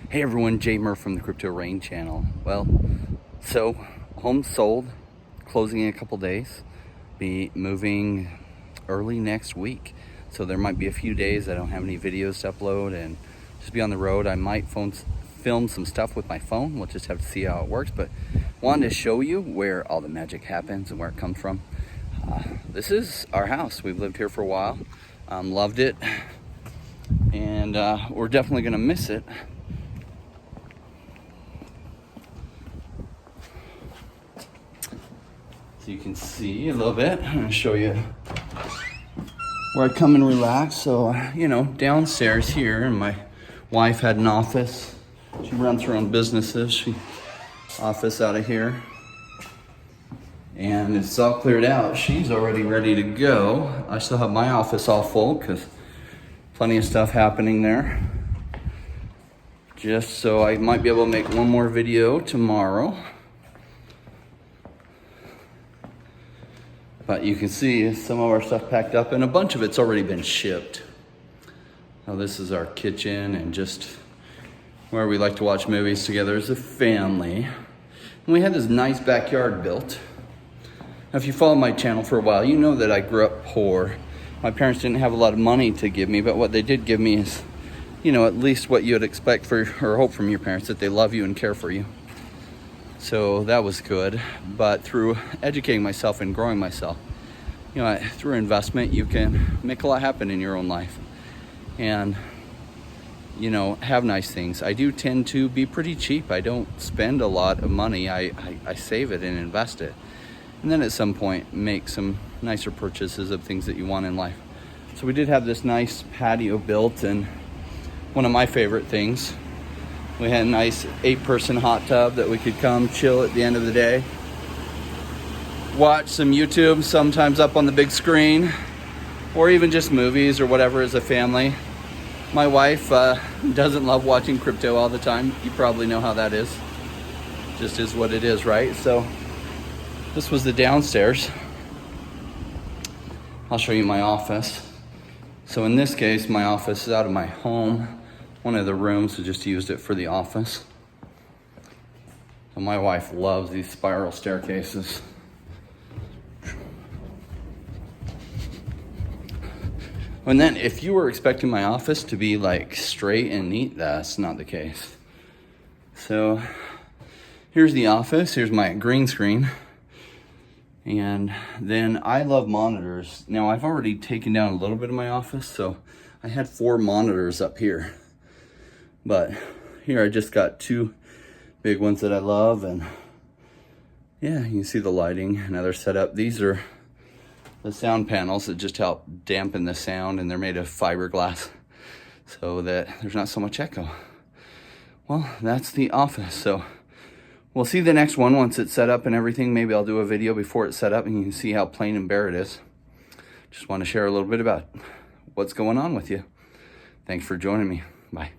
Hey everyone, Jay Murph from the Crypto Rain channel. Well, so home sold, closing in a couple days, be moving early next week. So there might be a few days I don't have any videos to upload and just be on the road. I might film some stuff with my phone. We'll just have to see how it works, but wanted to show you where all the magic happens and where it comes from. This is our house. We've lived here for a while, loved it, and we're definitely gonna miss it. So you can see a little bit. I'm gonna show you where I come and relax. So, downstairs here, and my wife had an office. She runs her own businesses. She office out of here. And it's all cleared out. She's already ready to go. I still have my office all full because plenty of stuff happening there. Just so I might be able to make one more video tomorrow. But you can see some of our stuff packed up, and a bunch of it's already been shipped. Now this is our kitchen and just where we like to watch movies together as a family. And we had this nice backyard built. Now if you follow my channel for a while, you know that I grew up poor. My parents didn't have a lot of money to give me, but what they did give me is, at least what you would expect for or hope from your parents, that they love you and care for you. So that was good. But through educating myself and growing myself, through investment, you can make a lot happen in your own life and, have nice things. I do tend to be pretty cheap. I don't spend a lot of money. I save it and invest it. And then at some point, make some nicer purchases of things that you want in life. So we did have this nice patio built, and one of my favorite things, we had a nice 8-person hot tub that we could come chill at the end of the day. Watch some YouTube, sometimes up on the big screen, or even just movies or whatever as a family. My wife doesn't love watching crypto all the time. You probably know how that is. Just is what it is, right? So this was the downstairs. I'll show you my office. So in this case, my office is out of my home. One of the rooms, I just used it for the office. So my wife loves these spiral staircases. And then if you were expecting my office to be like straight and neat, that's not the case. So here's the office, here's my green screen. And then I love monitors. Now I've already taken down a little bit of my office, so I had 4 monitors up here. But here I just got 2 big ones that I love, and yeah, you can see the lighting, another setup. These are the sound panels that just help dampen the sound, and they're made of fiberglass so that there's not so much echo. Well, that's the office. So we'll see the next one once it's set up and everything. Maybe I'll do a video before it's set up and you can see how plain and bare it is. Just want to share a little bit about what's going on with you. Thanks for joining me. Bye.